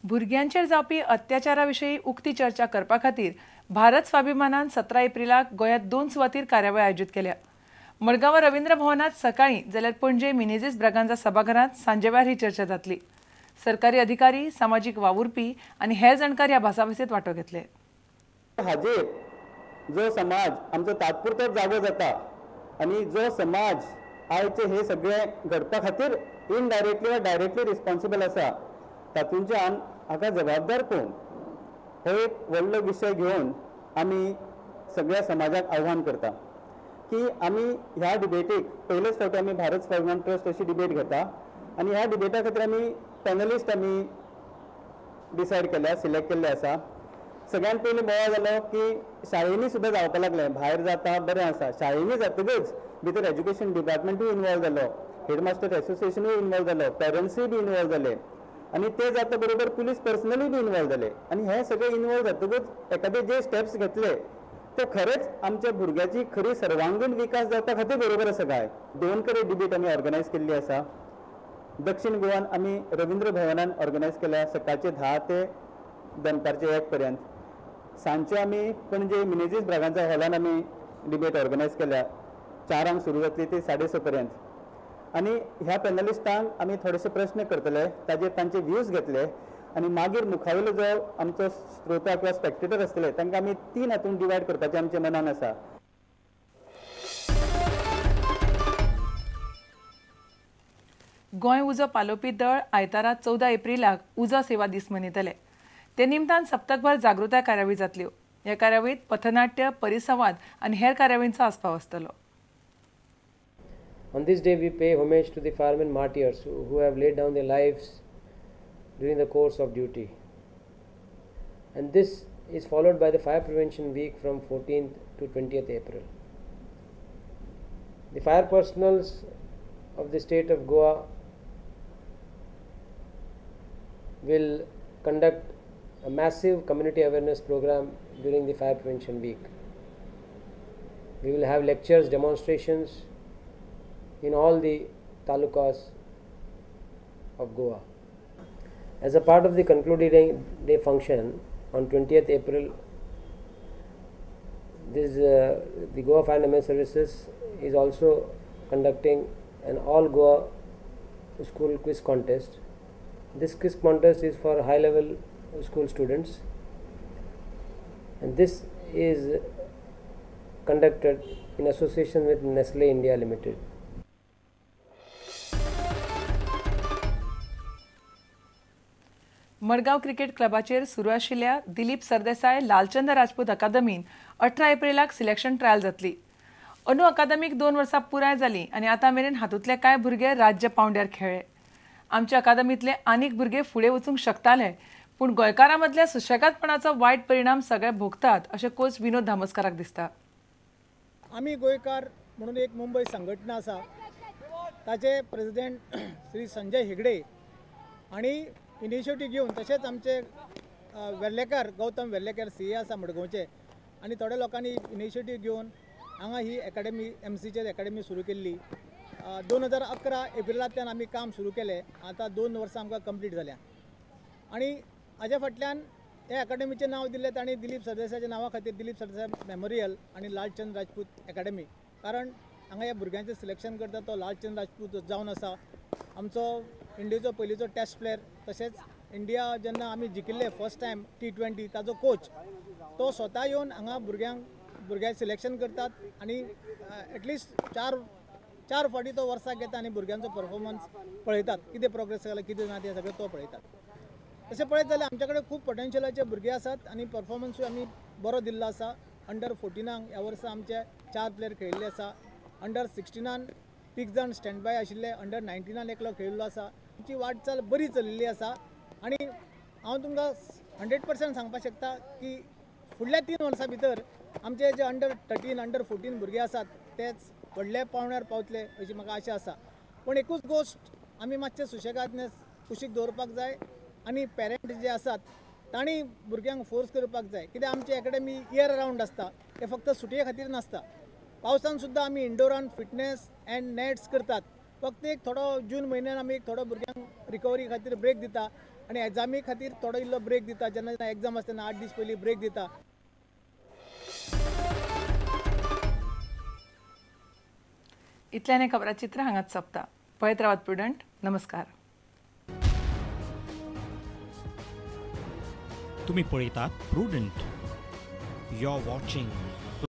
भुरग्यांचेर जावपी अत्याचाराविशयी उक्ती चर्चा करपा खातीर भारत स्वाभिमानान 17 एप्रिलाक गोंयांत 2 सुवातीर कार्यावळ आयोजीत केल्या। मडगांव रवींद्र भवनात सकाळी जाल्यार पणजे मिनेझिस ब्रागांझा सभाघरांत सांजे वेळार ही चर्चा जातली। सरकारी अधिकारी, सामाजीक वावुरपी आनी हेर जाणकार ह्या भासाभासीत वांटो घेतले। हाजेर जो समाज आमचो तात्पुरतो जागो जाता आनी जो समाज आयचे हे सगळे घडपा खातीर इनडायरेक्टली वा डायरेक्टली रिस्पॉन्सिबल आसा, तातूंच्यान हाका जबाबदार कोण, हो एक व्हडलो विशय घेवन आमी सगळ्या समाजाक आव्हान करता की आमी ह्या डिबेटीक पयलेच फावटी आमी भारत स्वाभिमान ट्रस्ट अशी डिबेट घेता आनी ह्या डिबेटा खातीर आमी पॅनलिस्ट आमी डिसायड केल्या, सिलेक्ट केल्ले आसा। सगळ्यात पयलीं बोवाळ जालो की शाळेंनी सुद्दां जावपाक लागलें, भायर जाता बरें आसा, शाळेंनी जातकच भितर एज्युकेशन डिपार्टमेंटूय इनवॉल्व जालो, हेडमास्टर एसोसिएशनूय इनवॉल्व जालो, पेरंट्सूय बी इनवॉल्व जाले आनी ते जाता बरोबर पुलीस पर्सनलूय बी इनवॉल्व जाले आनी हे सगळे इनवॉल्व जातकच एखादे जे स्टेप्स घेतले ते खरेंच आमच्या भुरग्याची खरी सर्वांगीण विकास जावपा खातीर बरोबर आसा काय। 2 कडेन डिबेट आमी ऑर्गनायज केल्ली आसा। दक्षिण गोवान आमी रवींद्र भवनान ऑर्गनायज केल्या, सकाळचे 10 ते दनपारचे 1 पर्यंत। सांजचे आमी पणजे मिनेझिस ब्रागांझा हॉलान आमी डिबेट ऑर्गनायज केल्या, 4 सुरू जातली ती 6:30 पर्यंत। आनी ह्या पॅनलिस्टांक आमी थोडेशे प्रश्न करतले, ताजेर तांचे व्ह्यूज घेतले आनी मागीर मुखावेलो जो आमचो श्रोता किंवा स्पेक्टेटर आसतले तांकां आमी 3 हातूंत डिवायड करपाचें आमच्या मनान आसा। गोंय उजो पालोवपी दळ आयतारा 14 एप्रिलाक उजो सेवा दीस मनयतले। ते निमतान सप्तकभर जागृताय कार्यावळी जातल्यो। ह्या कार्यावळीत पथनाट्य, परिसंवाद आनी हेर कार्यावळींचो आस्पाव आसतलो। On this day, we pay homage to the firemen martyrs who have laid down their lives during the course of duty. And this is followed by the Fire Prevention Week from 14th to 20th April. The fire personals of the state of Goa will conduct a massive community awareness program during the Fire Prevention Week. We will have lectures, demonstrations in all the talukas of Goa. As a part of the concluding day function on 20th April, the Goa Fire and Emergency Services is also conducting an all Goa school quiz contest. This quiz contest is for high level school students, and this is conducted in association with Nestle India Limited. Madgaon cricket क्लबाचेर सुरू आशिल्ल्या दिलीप सरदेसाय लालचंद राजपूत अकादमीन 18 एप्रिलाक selection trial जातली। अंदू अकादमीक 2 वर्सां पुराय जालीं आनी आतां मेरेन हातूंतले कांय भुरगे राज्य पांवड्यार खेळ्ळे। आमच्या अकादमींतले आनीक भुरगे फुडें वचूंक शकताले, पूण गोंयकारां मदल्या सुशेगादपणाचो वायट परिणाम सगळे भोगतात अशें कोच विनोद धामस्काराक दिसता। आमी गोंयकार म्हणून एक मुंबय संघटना आसा, ताचे प्रेसिडेंट श्री संजय हेगडे हांणी इनिशिएटीव घेवन, तशेंच आमचे वेर्लेकार गौतम वेर्लेकार सीए आसा मडगांवचे, आनी थोड्या लोकांनी इनिशिएटीव घेवन हांगा ही अकाडेमी एमसीचेर अकाडेमी सुरू केल्ली। 2011 एप्रिलांतल्यान आमी काम सुरू केलें, आतां 2 वर्सां आमकां कंप्लीट जाल्या। आनी हाजे फाटल्यान हे अकाडेमीचें नांव दिल्लें तांणी दिलीप सरदेसायच्या नांवा खातीर दिलीप सरदेसाय मेमोरियल आनी लालचंद राजपूत अकाडेमी, कारण हांगा ह्या भुरग्यांचें सिलेक्शन करता तो लालचंद राजपूत जावन आसा। आमचो इंडियेचो पयलीचो टेस्ट प्लेयर, तशेंच इंडिया जेन्ना आमी जिखिल्ले फर्स्ट टायम T20 ताजो कोच, तो स्वता येवन हांगा भुरग्यांक सिलेक्शन करतात आनी एटलिस्ट 4 फावटी तो वर्साक घेता आनी भुरग्यांचो परफॉर्मन्स पळयतात, कितें प्रोग्रेस जाला कितें ना तें सगळें तो पळयतात। तशें पळयत जाल्यार आमचे कडेन खूब पोटेन्शियलाचे भुरगे आसात आनी परफॉर्मन्सूय आमी बरो दिल्लो आसा। अंडर 14 ह्या वर्सा आमचे 4 प्लेयर खेळिल्ले आसा, अंडर 16 3 जाण स्टँड बाय आशिल्ले, अंडर 19 एकलो खेळिल्लो आसा। आमची वाटचाल बरी चलिल्ली आसा आनी हांव तुमकां 100% सांगपाक शकता की फुडल्या 3 वर्सां भितर आमचे जे अंडर 13 अंडर 14 भुरगे आसात तेच व्हडल्या पावंड्यार पावतले अशी म्हाका आशा आसा। पूण एकूच गोश्ट आमी मातशें सुशेगादनेस कुशीक दवरपाक जाय आनी पेरंट जे आसात तांणी भुरग्यांक फोर्स करपाक जाय, कित्याक आमची अकाडेमी इयर रावंड आसता, ते फक्त सुटये खातीर नासता। पावसान सुद्दां आमी इंडोरान फिटनेस एंड नेट्स करतात फक्त एक थोडो जून म्हयन्यान आमी एक थोडो भुरग्यांक रिकवरी खातीर ब्रेक दिता आनी एग्जामी खातीर थोडो इल्लो ब्रेक दिता जेन्ना जेन्ना एग्जाम आसता तेन्ना 8 दीस पयलीं ब्रेक दिता. इतल्यान हे खबराचित्र हांगाच सोंपता. पळयत रावत प्रुडंट. नमस्कार. तुम्ही पळयतात प्रुडंट. You R watching